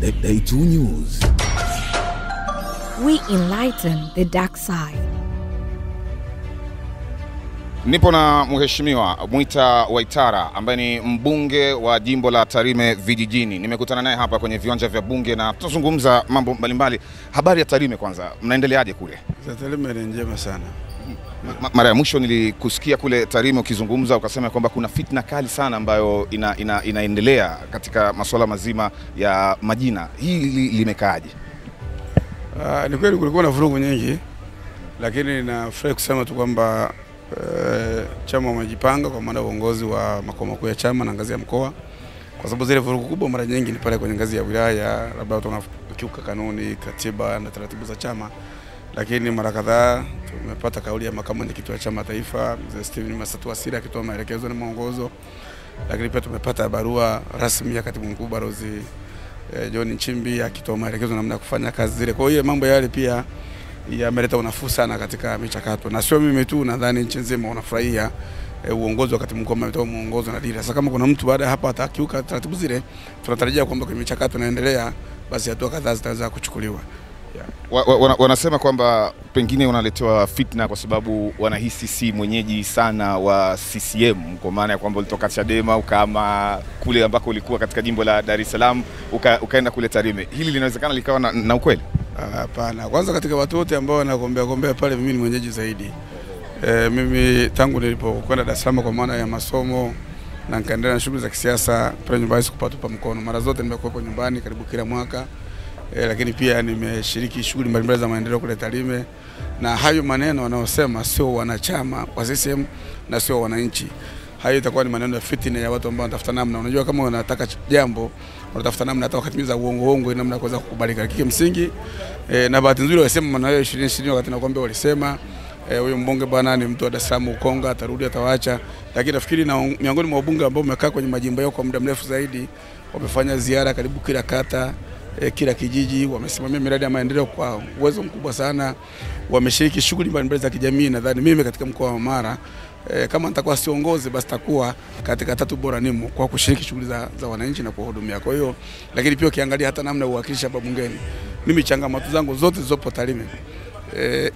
Day 2 News. We enlighten the dark side. Nipo na Mheshimiwa Mwita Waitara ambaye ni mbunge wa jimbo la Tarime vijijini. Nimekutana naye hapa kwenye viwanja vya bunge na tutazungumza mambo mbalimbali. Habari ya Tarime kwanza, mnaendeleaje kule? Tarime ni njema sana. Mara ya mwisho nilikusikia kule Tarime ukizungumza ukasema kwamba kuna fitna kali sana ambayo inaendelea katika masuala mazima ya majina. Hili limekaaje? Ni kweli kulikuwa na vurugu nyingi, lakini nafurahi kusema tu kwamba chama wamejipanga kwa maana uongozi wa makao makuu ya chama na ngazi ya mkoa, kwa sababu zile vurugu kubwa mara nyingi ni pale kwenye ngazi ya wilaya, labda watu wanakiuka kanuni, katiba na taratibu za chama. Lakini mara kadhaa tumepata kauli ya makamu mwenyekiti wa chama taifa Mzee Steven Masatu Wasira akitoa maelekezo na mwongozo, lakini pia tumepata barua rasmi ya katibu mkuu Balozi John Nchimbi akitoa maelekezo namna ya kufanya kazi zile. Kwa hiyo mambo yale pia yameleta unafuu sana katika michakato, na sio mimi tu, nadhani nchi nzima unafurahia uongozi wa katibu mkuu ametoa mwongozo na dira. Sasa kama kuna mtu baada hapa atakiuka taratibu zile, tunatarajia kwamba kwa michakato inaendelea, basi hatua kadhaa zitaweza kuchukuliwa. Wanasema kwamba pengine unaletewa fitna kwa sababu wanahisi si mwenyeji sana wa CCM, kwa maana ya kwamba ulitoka Chadema ukama kule ambako ulikuwa katika jimbo la Dar es Salaam ukaenda kule Tarime. Hili linawezekana likawa na ukweli? Hapana. Kwanza katika watu wote ambao wanagombea pale, mimi ni mwenyeji zaidi. Mimi tangu nilipokwenda Dar es Salaam kwa maana ya masomo na nikaendelea na shughuli za kisiasa pale nyumbani sikupatupa mkono. Mara zote nimekuwa nyumbani karibu kila mwaka. Lakini pia nimeshiriki shughuli mbalimbali za maendeleo kule Tarime, na hayo maneno wanaosema sio wanachama wa CCM na sio wananchi. Hayo itakuwa ni maneno ya fitina ya watu ambao wanatafuta namna. Unajua kama wanataka jambo, wanatafuta namna hata wakatimiza uongo namna kuweza kukubalika. Kimsingi na bahati nzuri wasema maneno 2020 wakati nakwambia walisema huyo mbunge bwana ni mtu wa Dar es Salaam Ukonga, atarudi atawaacha. Lakini nafikiri na miongoni mwa wabunge ambao wamekaa kwenye majimbo yao kwa muda mrefu zaidi, wamefanya ziara karibu kila kata, kila kijiji, wamesimamia miradi ya maendeleo kwa uwezo mkubwa sana, wameshiriki shughuli mbalimbali za kijamii. Nadhani mimi katika mkoa wa Mara kama nitakuwa siongozi basi takuwa katika 3 bora nimo kwa kushiriki shughuli za wananchi na kuwahudumia. Kwa hiyo lakini pia ukiangalia hata namna uwakilisha hapa bungeni, mimi changamoto zangu zote zilizopo Tarime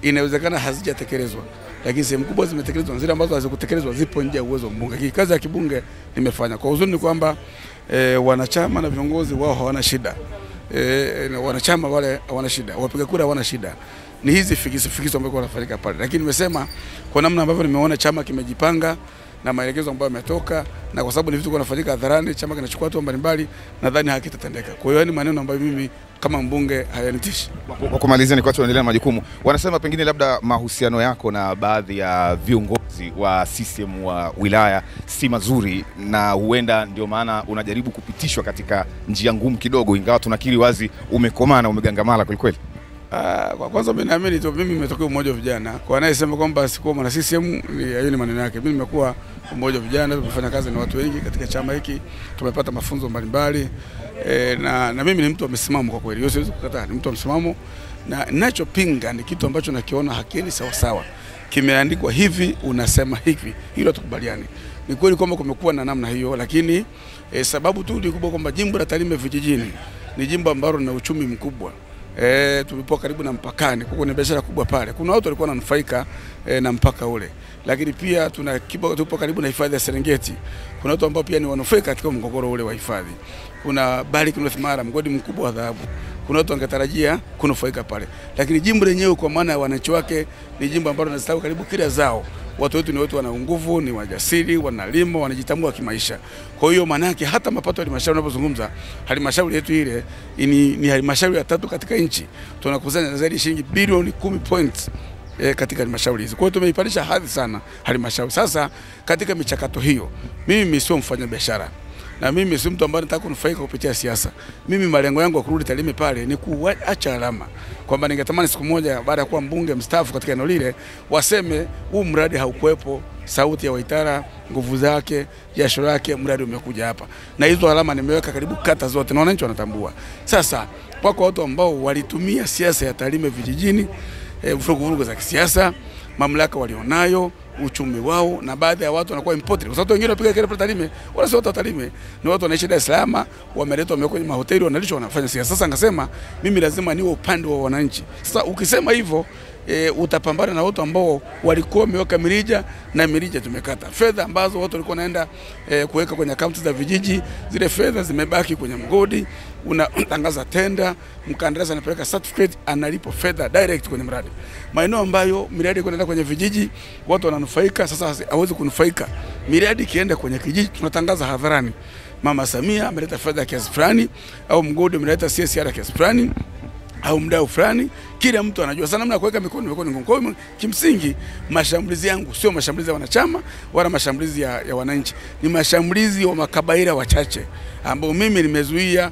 inawezekana hazijatekelezwa, lakini sehemu kubwa zimetekelezwa, na zile ambazo hazikutekelezwa zipo nje ya uwezo wa mbunge. Kazi ya kibunge nimefanya. Kwa uzuri ni kwamba wanachama na viongozi wao hawana shida. Wanachama wale hawana shida, wapiga kura hawana shida. Ni hizi fikiso ambazo wanafanyika pale. Lakini nimesema kwa namna ambavyo nimeona chama kimejipanga na maelekezo ambayo yametoka, na kwa sababu ni vitu vinafanyika hadharani, chama kinachukua hatua mbalimbali, nadhani hakitatendeka. Kwa hiyo ni maneno ambayo mimi kama mbunge hayanitishi. Kwa kumalizia, ni kwa tuendelea na majukumu. Wanasema pengine labda mahusiano yako na baadhi ya viongozi wa CCM wa wilaya si mazuri, na huenda ndio maana unajaribu kupitishwa katika njia ngumu kidogo, ingawa tunakiri wazi umekomaa na umegangamala kweli kweli. Kwa kwanza mimi naamini tu, mimi nimetokea umoja wa vijana. Kwa anayesema kwamba sikuwa mwana CCM, hiyo ni maneno yake. Mimi nimekuwa umoja wa vijana, tumefanya kazi na watu wengi katika chama hiki, tumepata mafunzo mbalimbali, na mimi ni mtu wa msimamo kwa kweli. Siwezi kukataa, ni mtu wa msimamo, na ninachopinga ni kitu ambacho nakiona hakini sawa sawa. Kimeandikwa hivi, unasema hivi, hilo tukubaliane. Ni kweli kwamba kumekuwa na namna hiyo, lakini sababu tu ni kubwa kwamba jimbo la Tarime vijijini ni jimbo ambalo lina uchumi mkubwa. Tulipo karibu na mpakani, kuna biashara kubwa pale. Kuna watu walikuwa wananufaika na mpaka ule. Lakini pia tupo karibu na hifadhi ya Serengeti. Kuna watu ambao pia ni wanufaika katika mgogoro ule wa hifadhi. Kuna Barrick North Mara, mgodi mkubwa wa dhahabu. Kuna watu wangetarajia kunufaika pale. Lakini jimbo lenyewe kwa maana ya wananchi wake ni jimbo ambalo linastawi karibu kila zao. Watu wetu ni watu wana nguvu, ni wajasiri, wanalima, wanajitambua kimaisha. Kwa hiyo maana yake hata mapato ya halmashauri unapozungumza, halmashauri yetu ile ni halmashauri ya 3 katika nchi. Tunakusanya zaidi shilingi bilioni 10 katika halmashauri hizo. Kwa hiyo tumeipandisha hadhi sana halmashauri. Sasa katika michakato hiyo, mimi sio mfanya biashara, na mimi si mtu ambaye nataka kunufaika kupitia siasa. Mimi malengo yangu ya kurudi Tarime pale ni kuacha alama, kwamba ningetamani siku moja baada ya kuwa mbunge mstaafu katika eneo lile waseme huu mradi haukuepo, sauti ya Waitara, nguvu zake, jasho lake, mradi umekuja hapa. Na hizo alama nimeweka karibu kata zote na wananchi wanatambua. Sasa kwa watu ambao walitumia siasa ya Tarime vijijini, vurugu za kisiasa, mamlaka walionayo, uchumi wao, na baadhi ya watu wanakuwa imported. Kwa sababu wengine wanapiga kelele pale Tarime, wala sio watu wa Tarime, ni watu wanaishi Dar es Salaam, wameletwa wamekuwa kwenye mahoteli wanalisha wanafanya siasa. Sasa ngasema mimi lazima niwe upande wa wananchi. Sasa ukisema hivyo utapambana na watu ambao walikuwa wameweka mirija na mirija tumekata. Fedha ambazo watu walikuwa naenda kuweka kwenye akaunti za vijiji, zile fedha zimebaki kwenye mgodi, unatangaza tenda, mkandarasi anapeleka certificate, analipo fedha direct kwenye mradi. Maeneo ambayo miradi kwenda kwenye vijiji, watu wananufaika, sasa hawezi kunufaika. Miradi kienda kwenye kijiji, tunatangaza hadharani. Mama Samia ameleta fedha kiasi fulani, au mgodi umeleta CSR kiasi fulani, au mdau fulani, kila mtu anajua sana namna kuweka mikono ngumu. Kwa hiyo kimsingi mashambulizi yangu sio mashambulizi ya wanachama wala mashambulizi ya wananchi, ni mashambulizi wa makabaila wachache ambao mimi nimezuia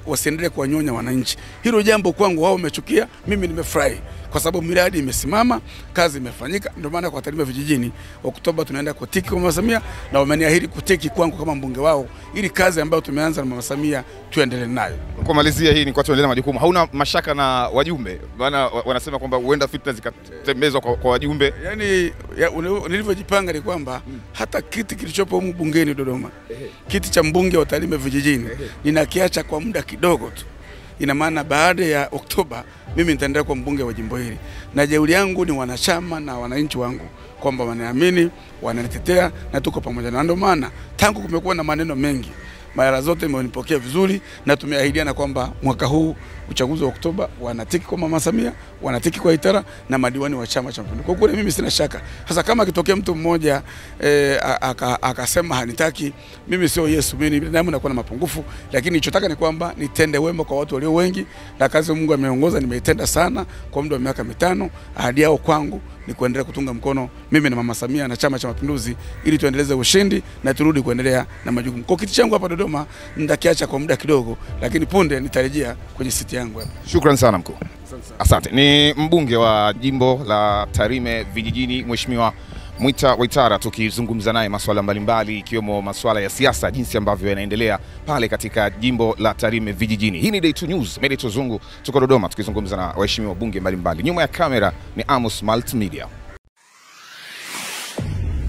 wasiendelee kuwanyonya wananchi. Hilo jambo kwangu wao wamechukia, mimi nimefurahi kwa sababu miradi imesimama, kazi imefanyika. Ndio maana kwa Tarime vijijini Oktoba tunaenda kutiki kwa Mama Samia, na wameniahidi kutiki kwangu kama mbunge wao, ili kazi ambayo tumeanza na Mama Samia tuendelee nayo. Kwa malizia hii ni kwa tuendelee majukumu. Hauna mashaka na wajumbe? Maana wanasema kwamba huenda fitna zikatembezwa kwa wajumbe. Yaani nilivyojipanga ni kwamba hata kiti kilichopo humu bungeni Dodoma, kiti cha mbunge wa Tarime vijijini, ninakiacha kwa muda kidogo tu. Ina maana baada ya Oktoba mimi nitaendelea kwa mbunge wa jimbo hili, na jeuri yangu ni wanachama na wananchi wangu kwamba wanaamini, wananitetea na tuko pamoja. Na ndio maana tangu kumekuwa na maneno mengi, mara zote mmenipokea vizuri, na tumeahidiana kwamba mwaka huu uchaguzi wa Oktoba wanatiki kwa Mama Samia, wanatiki kwa Itara na madiwani wa Chama cha Mapinduzi. Kwa kweli mimi sina shaka. Sasa kama kitokea mtu mmoja akasema hanitaki, mimi sio Yesu, mimi binadamu nakuwa na mapungufu, lakini nilichotaka ni kwamba nitende wema kwa watu walio wengi, na kazi Mungu ameongoza nimeitenda sana kwa muda wa miaka 5. Ahadi yao kwangu ni kuendelea kutunga mkono mimi na Mama Samia na Chama cha Mapinduzi, ili tuendeleze ushindi na turudi kuendelea na majukumu. Kwa kiti changu hapa Dodoma nitakiacha kwa muda kidogo, lakini punde nitarejea kwenye siti yangu hapa. Shukrani sana mkuu. Asante. Ni mbunge wa jimbo la Tarime vijijini, Mheshimiwa Mwita Waitara, tukizungumza naye masuala mbalimbali ikiwemo masuala ya siasa, jinsi ambavyo yanaendelea pale katika jimbo la Tarime vijijini. Hii ni Day 2 News, Medito Zungu, tuko Dodoma tukizungumza na waheshimiwa bunge mbalimbali. Nyuma ya kamera ni Amos Multimedia.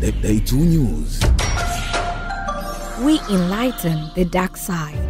Day 2 News. We enlighten the dark side.